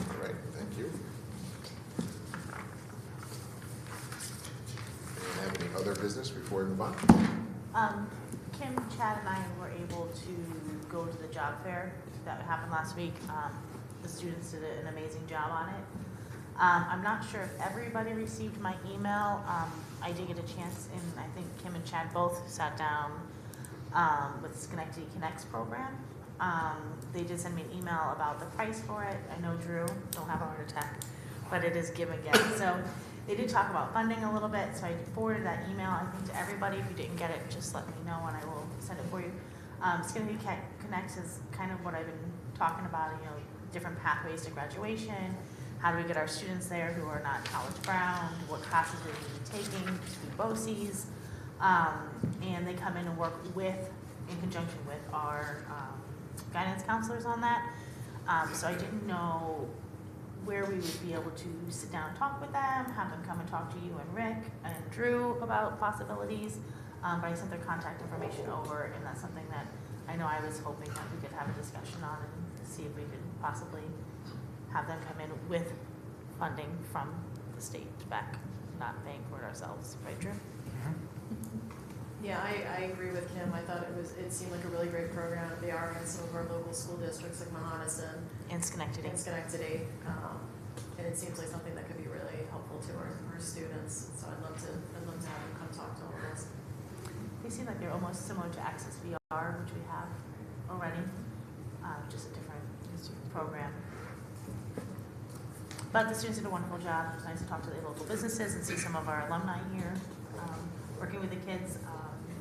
All right, thank you. Anyone have any other business before we move on? Kim, Chad, and I were able to go to the job fair that happened last week. The students did an amazing job on it. I'm not sure if everybody received my email. I did get a chance, and I think Kim and Chad both sat down with Schenectady Connects program. They did send me an email about the price for it. I know Drew, don't have a heart attack, but it is give and get. So they did talk about funding a little bit, so I forwarded that email, I think, to everybody. If you didn't get it, just let me know and I will send it for you. Schenectady Connects is kind of what I've been talking about, you know, different pathways to graduation. How do we get our students there who are not college bound? What classes they need to be taking to be BOCES? And they come in and work in conjunction with our guidance counselors on that. So I didn't know where we would be able to sit down and talk with them, have them come and talk to you and Rick and Drew about possibilities. But I sent their contact information over, and that's something that I know I was hoping that we could have a discussion on and see if we could possibly have them come in with funding from the state back, not paying for it ourselves, right, Drew? Yeah, I agree with Kim. I thought it seemed like a really great program. They are in some of our local school districts like Mohonasen And Schenectady. and Schenectady. And it seems like something that could be really helpful to our students. So I'd love to have them come talk to all of us. They seem like they're almost similar to Access VR, which we have already, just a different program. But the students did a wonderful job. It was nice to talk to the local businesses and see some of our alumni here, working with the kids.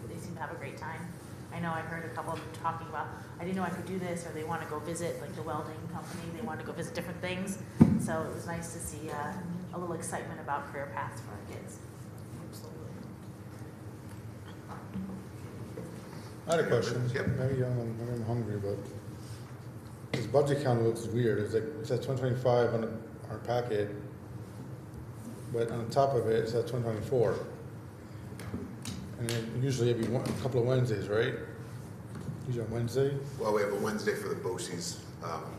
They seem to have a great time. I know I heard a couple of them talking about, I didn't know I could do this, or they want to go visit, like the welding company, they want to go visit different things. So it was nice to see a little excitement about career paths for our kids. I had a question. Yep. Maybe I'm hungry, but this budget count looks weird. It's like, it says 2025 on our packet, but on the top of it, it says 2024. And then usually every a couple of Wednesdays, right? Usually on Wednesday. Well, we have a Wednesday for the BOCES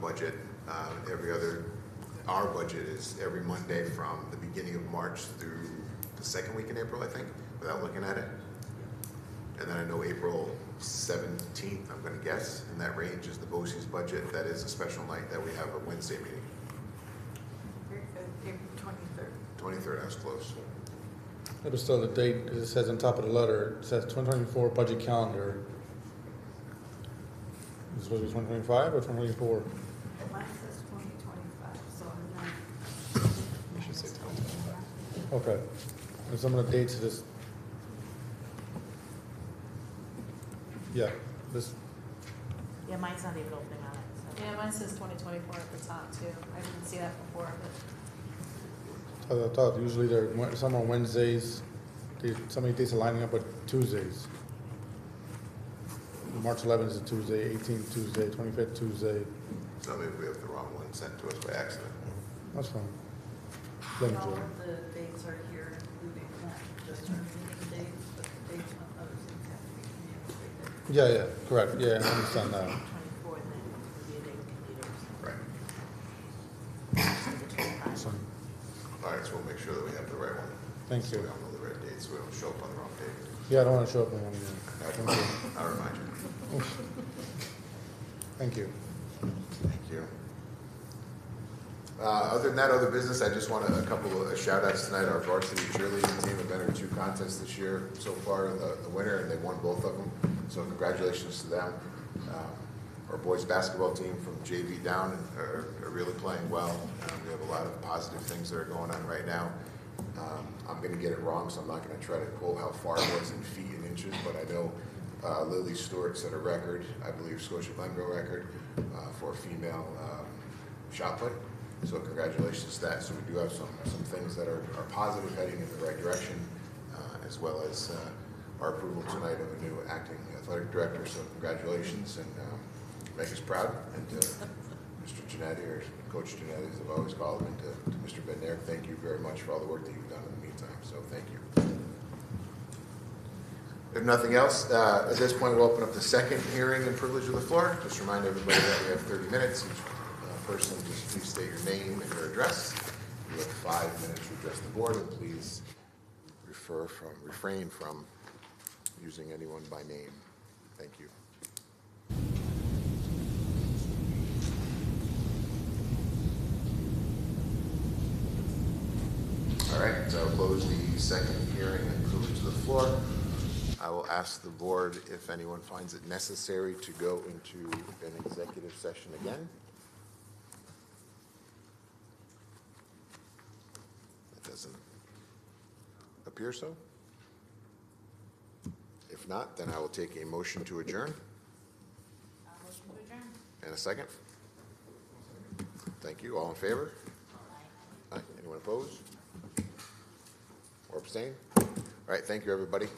budget. Our budget is every Monday from the beginning of March through the second week in April, I think, without looking at it. And then I know April 17th, I'm going to guess, in that range is the BOCES budget. That is a special night that we have a Wednesday meeting. April 23rd. 23rd, I was close. But still, the date, it says on top of the letter, it says 2024 budget calendar. Is it supposed to be 2025 or 2024? Mine says 2025, so I'm not. You should say 2025. Okay. And some of the dates of this. Yeah, this, Yeah, mine's not even opening on it, so. Yeah, mine says 2024 at the top too. I didn't see that before, but I thought usually they're some on Wednesdays. So many dates are lining up with Tuesdays. March 11th is a Tuesday, 18th Tuesday, 25th Tuesday. So maybe we have the wrong one sent to us by accident. That's fine. Blame All Joe. of the dates are here, including not just our meeting dates, but the dates when other things have to be communicated. Yeah, correct. Yeah, I understand that. 24, and then it'll be a day with computers. Right. So the 25. So, All right, so we'll make sure that we have the right one. Thank So you. we don't know the right date, so we don't show up on the wrong date. Yeah, I don't want to show up on one again. I'll remind you. Thank you. Thank you. Other than that, other business, I just want a couple of shout outs tonight. Our varsity cheerleading team have entered 2 contests this year so far in the winter, and they won both of them. So congratulations to them. Our boys basketball team from JV down are really playing well. We have a lot of positive things that are going on right now. I'm going to get it wrong, so I'm not going to try to quote how far it was in feet and inches, but I know Lily Stewart set a record, I believe Scotia-Glenville record, for a female shot put. So congratulations to that. So we do have some things that are positive, heading in the right direction, as well as our approval tonight of a new acting athletic director. So congratulations, and make us proud. And Mr. Giannetti, or Coach Giannetti, as I've always called him, and to Mr. Bednair, thank you very much for all the work that you've done in the meantime. So thank you. If nothing else, at this point, we'll open up the second hearing and privilege of the floor. Just remind everybody that we have 30 minutes. Each person, just please state your name and your address. You have 5 minutes to address the board, and please refrain from using anyone by name. Thank you. All right, so I'll close the second hearing and privilege of the floor. I will ask the board if anyone finds it necessary to go into an executive session again. It doesn't appear so. If not, then I will take a motion to adjourn. Motion to adjourn. And a second? Thank you. All in favor? Aye. Anyone opposed? Or abstain? All right, thank you, everybody.